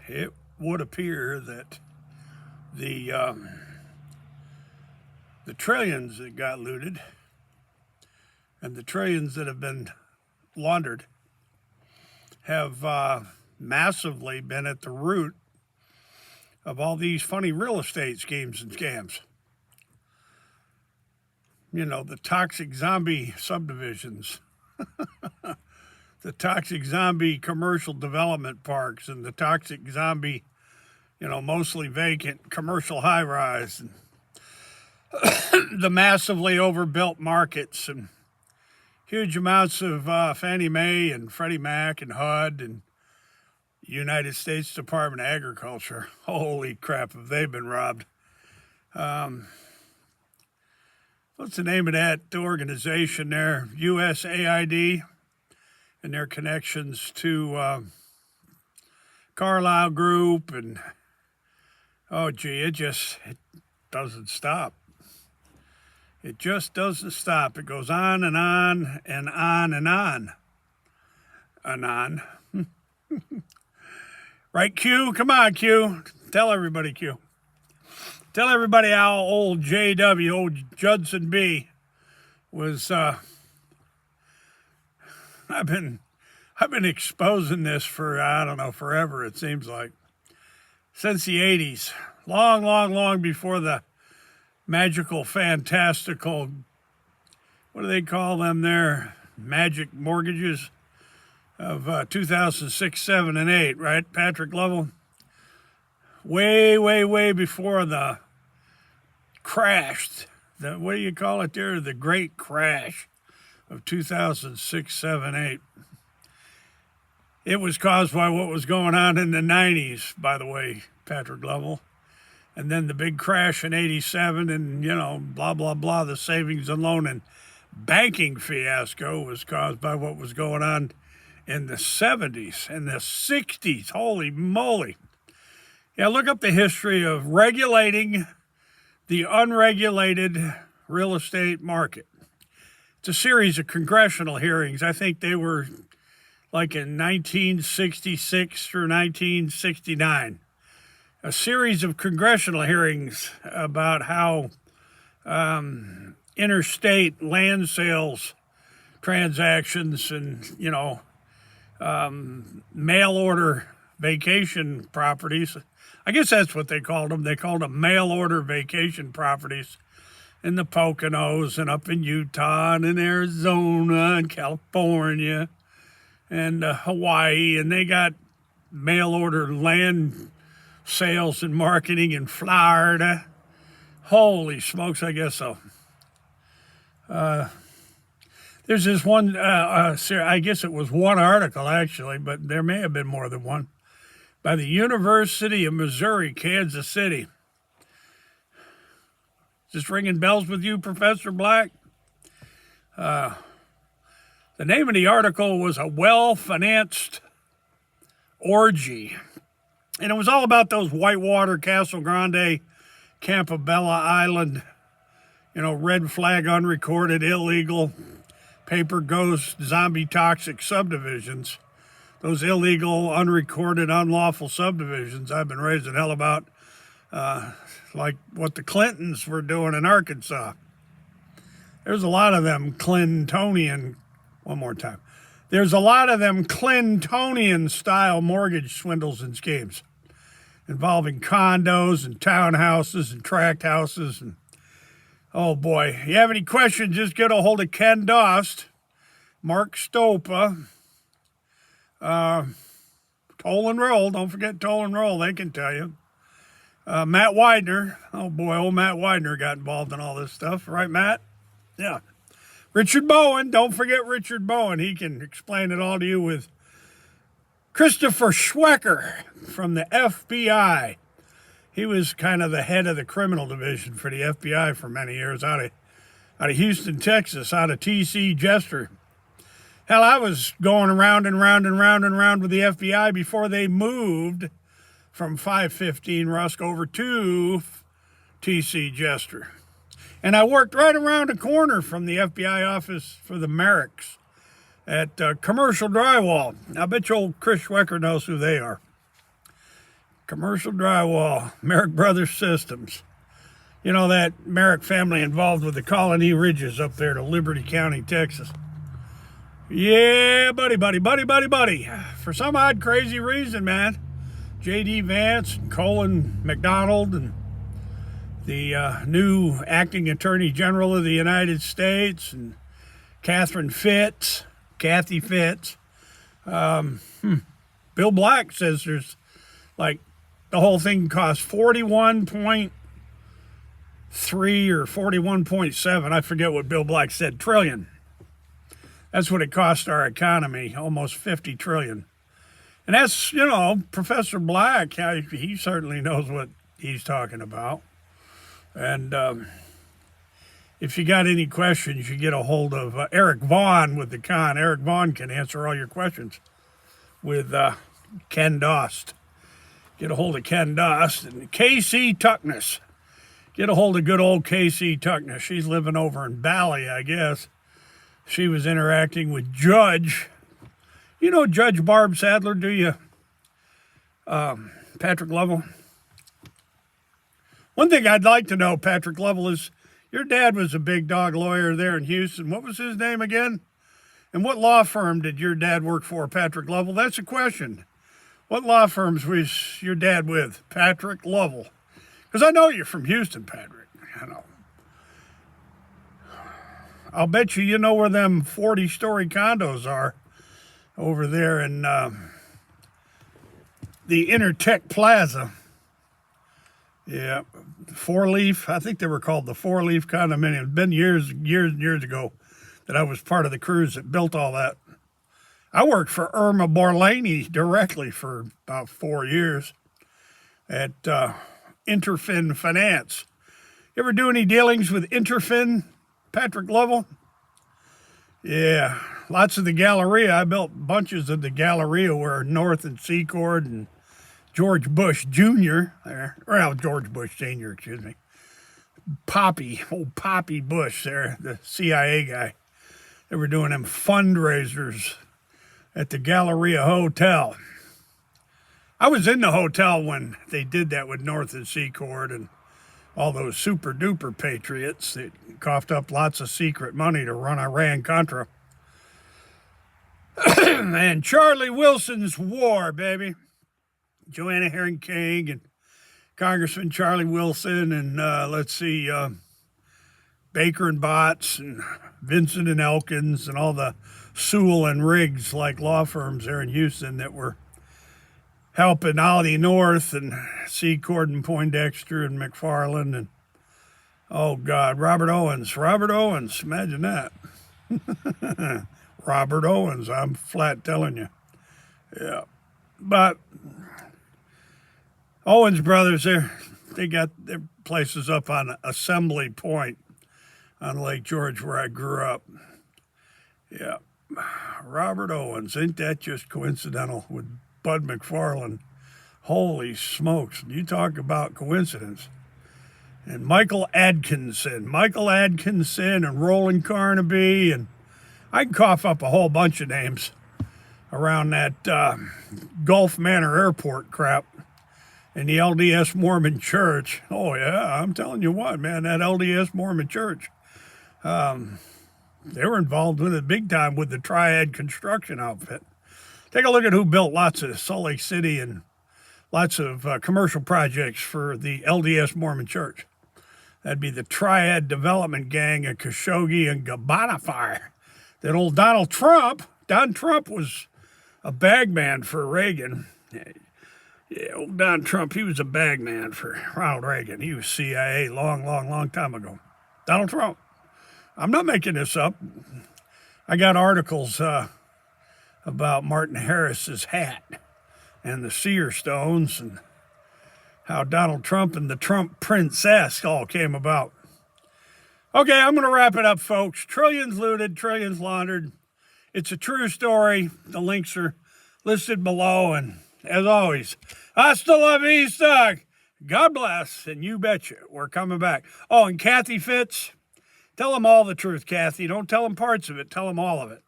it would appear that the the trillions that got looted and the trillions that have been laundered have massively been at the root of all these funny real estate schemes and scams. You know, the toxic zombie subdivisions, the toxic zombie commercial development parks, and the toxic zombie, mostly vacant commercial high rise, and the massively overbuilt markets, and huge amounts of Fannie Mae and Freddie Mac and HUD and United States Department of Agriculture. Holy crap, have they been robbed. What's the name of that organization there? USAID, and their connections to Carlyle Group, and it doesn't stop. It just doesn't stop. It goes on and on and on and on. And on. Right, Q? Come on, Q. Tell everybody, Q. Tell everybody how old JW, old Judson B, was. I've been exposing this for, I don't know, forever, it seems like. Since the 80s. Long, long, long before the magical, fantastical, what do they call them there? Magic mortgages of 2006, 7, and 8, right, Patrick Lovell? Way, way, way before the crash, what do you call it there? The great crash of 2006, 7, 8. It was caused by what was going on in the 90s, by the way, Patrick Lovell. And then the big crash in 87 and, blah, blah, blah, the savings and loan and banking fiasco was caused by what was going on in the 70s and the 60s. Holy moly. Yeah, look up the history of regulating the unregulated real estate market. It's a series of congressional hearings. I think they were like in 1966 through 1969. A series of congressional hearings about how interstate land sales transactions and, mail order vacation properties. I guess that's what they called them. They called them mail order vacation properties in the Poconos and up in Utah and in Arizona and California and Hawaii. And they got mail order land sales and marketing in Florida. Holy smokes, I guess so. There's this one, I guess it was one article actually, but there may have been more than one, by the University of Missouri, Kansas City. Is this ringing bells with you, Professor Black? The name of the article was A Well-Financed Orgy. And it was all about those Whitewater, Castle Grande, Campobello Island, red flag, unrecorded, illegal, paper ghost, zombie toxic subdivisions. Those illegal, unrecorded, unlawful subdivisions I've been raising hell about, like what the Clintons were doing in Arkansas. There's a lot of them Clintonian, one more time. There's a lot of them Clintonian-style mortgage swindles and schemes involving condos and townhouses and tract houses. And oh boy, you have any questions, just get a hold of Ken Dost, Mark Stopa, Toll and Roll. Don't forget Toll and Roll, they can tell you. Matt Widener. Oh boy, old Matt Widener got involved in all this stuff, right, Matt? Yeah. Richard Bowen. Don't forget Richard Bowen. He can explain it all to you with Christopher Schwecker from the FBI. He was kind of the head of the criminal division for the FBI for many years out of Houston, Texas, out of T.C. Jester. Hell, I was going around and round and round and round with the FBI before they moved from 515 Rusk over to T.C. Jester. And I worked right around the corner from the FBI office for the Merricks at Commercial Drywall. I bet you old Chris Schwecker knows who they are. Commercial drywall, Merrick Brothers Systems. You know that Merrick family involved with the Colony Ridges up there to Liberty County, Texas. Yeah, buddy. For some odd, crazy reason, man, J.D. Vance and Colin McDonald and the new acting Attorney General of the United States and Kathy Fitts. Bill Black says there's like the whole thing costs 41.3 or 41.7. I forget what Bill Black said, trillion. That's what it cost our economy, almost 50 trillion. And that's, Professor Black, he certainly knows what he's talking about. And if you got any questions, you get a hold of Eric Vaughn with the Con. Eric Vaughn can answer all your questions with Ken Dost. Get a hold of Ken Dost. And KC Tuckness. Get a hold of good old KC Tuckness. She's living over in Bali, I guess. She was interacting with Judge. You know Judge Barb Sadler, do you? Patrick Lovell. One thing I'd like to know, Patrick Lovell, is your dad was a big dog lawyer there in Houston. What was his name again? And what law firm did your dad work for, Patrick Lovell? That's a question. What law firms was your dad with, Patrick Lovell? Because I know you're from Houston, Patrick. I know. I'll bet you know where them 40-story condos are over there in the Intertech Plaza. Yeah, Four Leaf. I think they were called the Four Leaf condominium. It's been years ago that I was part of the crews that built all that. I worked for Irma Borlani directly for about 4 years at Interfin Finance. You ever do any dealings with Interfin, Patrick Lovell? Yeah, lots of the Galleria. I built bunches of the Galleria where North and Secord and George Bush Jr. there. Well, George Bush Sr., excuse me. Old Poppy Bush there, the CIA guy. They were doing them fundraisers at the Galleria Hotel. I was in the hotel when they did that with North and Secord and all those super duper patriots that coughed up lots of secret money to run Iran-Contra. And Charlie Wilson's war, baby. Joanna Herring King and Congressman Charlie Wilson and Baker and Botts and Vincent and Elkins and all the Sewell and Riggs like law firms there in Houston that were helping Ollie North and Secord and Poindexter and McFarland and, oh God, Robert Owens, imagine that. Robert Owens, I'm flat telling you. Yeah, but Owens Brothers, they got their places up on Assembly Point on Lake George where I grew up. Yeah, Robert Owens, ain't that just coincidental with Bud McFarland? Holy smokes, you talk about coincidence. And Michael Adkinson and Roland Carnaby, and I can cough up a whole bunch of names around that Gulf Manor Airport crap. And the LDS Mormon Church. Oh, yeah, I'm telling you what, man, that LDS Mormon Church. They were involved with it big time with the Triad construction outfit. Take a look at who built lots of Salt Lake City and lots of commercial projects for the LDS Mormon Church. That'd be the Triad Development Gang of Khashoggi and Gabanafar. That old Don Trump was a bagman for Reagan. Yeah, old Don Trump, he was a bagman for Ronald Reagan. He was CIA long time ago. Donald Trump. I'm not making this up. I got articles about Martin Harris's hat and the seer stones and how Donald Trump and the Trump princess all came about. Okay, I'm going to wrap it up, folks. Trillions looted, trillions laundered. It's a true story. The links are listed below, and as always, hasta la vista. God bless, and you betcha, we're coming back. Oh, and Kathy Fitts, tell them all the truth, Kathy. Don't tell them parts of it. Tell them all of it.